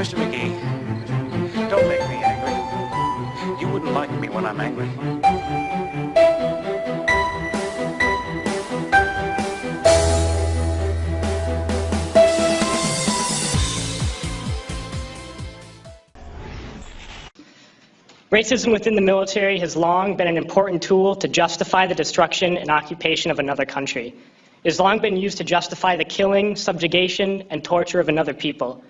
Mr. McGee, don't make me angry. You wouldn't like me when I'm angry. Racism within the military has long been an important tool to justify the destruction and occupation of another country. It has long been used to justify the killing, subjugation, and torture of another people.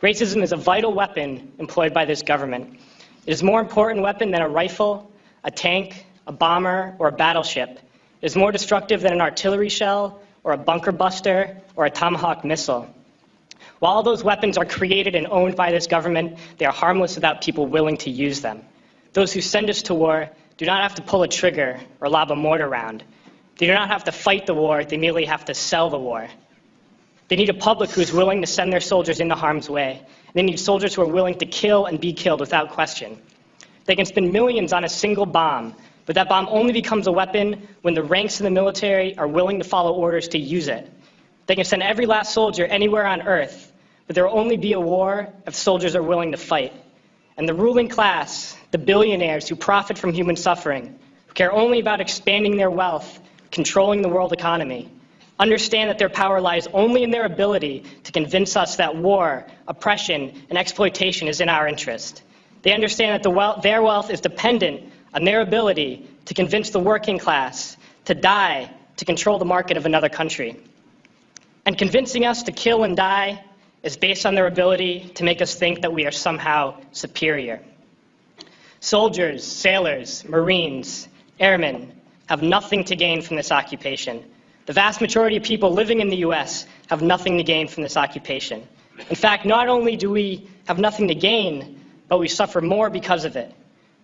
Racism is a vital weapon employed by this government. It is a more important weapon than a rifle, a tank, a bomber, or a battleship. It is more destructive than an artillery shell, or a bunker buster, or a Tomahawk missile. While all those weapons are created and owned by this government, they are harmless without people willing to use them. Those who send us to war do not have to pull a trigger or lob a mortar round. They do not have to fight the war, they merely have to sell the war. They need a public who is willing to send their soldiers into harm's way. They need soldiers who are willing to kill and be killed without question. They can spend millions on a single bomb, but that bomb only becomes a weapon when the ranks in the military are willing to follow orders to use it. They can send every last soldier anywhere on earth, but there will only be a war if soldiers are willing to fight. And the ruling class, the billionaires who profit from human suffering, who care only about expanding their wealth, controlling the world economy, understand that their power lies only in their ability to convince us that war, oppression, and exploitation is in our interest. They understand that their wealth is dependent on their ability to convince the working class to die to control the market of another country. And convincing us to kill and die is based on their ability to make us think that we are somehow superior. Soldiers, sailors, Marines, airmen have nothing to gain from this occupation. The vast majority of people living in the U.S. have nothing to gain from this occupation. In fact, not only do we have nothing to gain, but we suffer more because of it.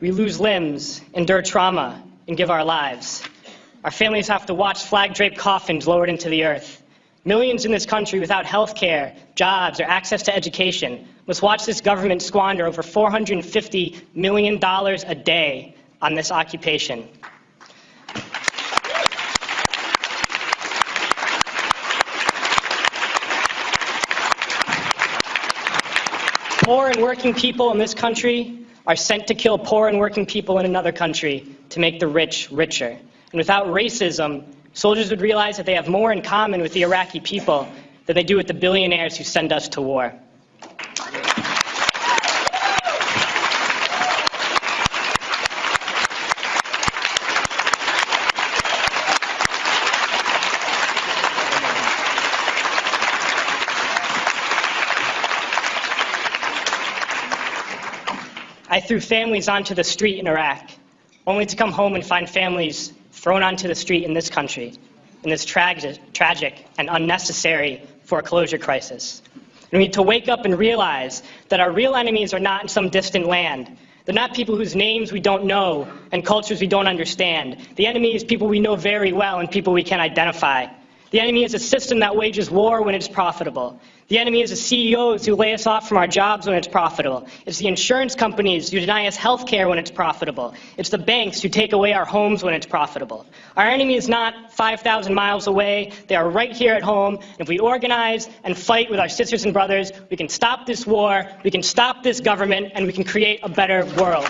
We lose limbs, endure trauma, and give our lives. Our families have to watch flag-draped coffins lowered into the earth. Millions in this country without health care, jobs, or access to education must watch this government squander over $450 million a day on this occupation. Poor and working people in this country are sent to kill poor and working people in another country to make the rich richer. And without racism, soldiers would realize that they have more in common with the Iraqi people than they do with the billionaires who send us to war. I threw families onto the street in Iraq, only to come home and find families thrown onto the street in this country, in this tragic and unnecessary foreclosure crisis. We need to wake up and realize that our real enemies are not in some distant land. They're not people whose names we don't know and cultures we don't understand. The enemy is people we know very well and people we can identify. The enemy is a system that wages war when it's profitable. The enemy is the CEOs who lay us off from our jobs when it's profitable. It's the insurance companies who deny us health care when it's profitable. It's the banks who take away our homes when it's profitable. Our enemy is not 5,000 miles away. They are right here at home. And if we organize and fight with our sisters and brothers, we can stop this war, we can stop this government, and we can create a better world.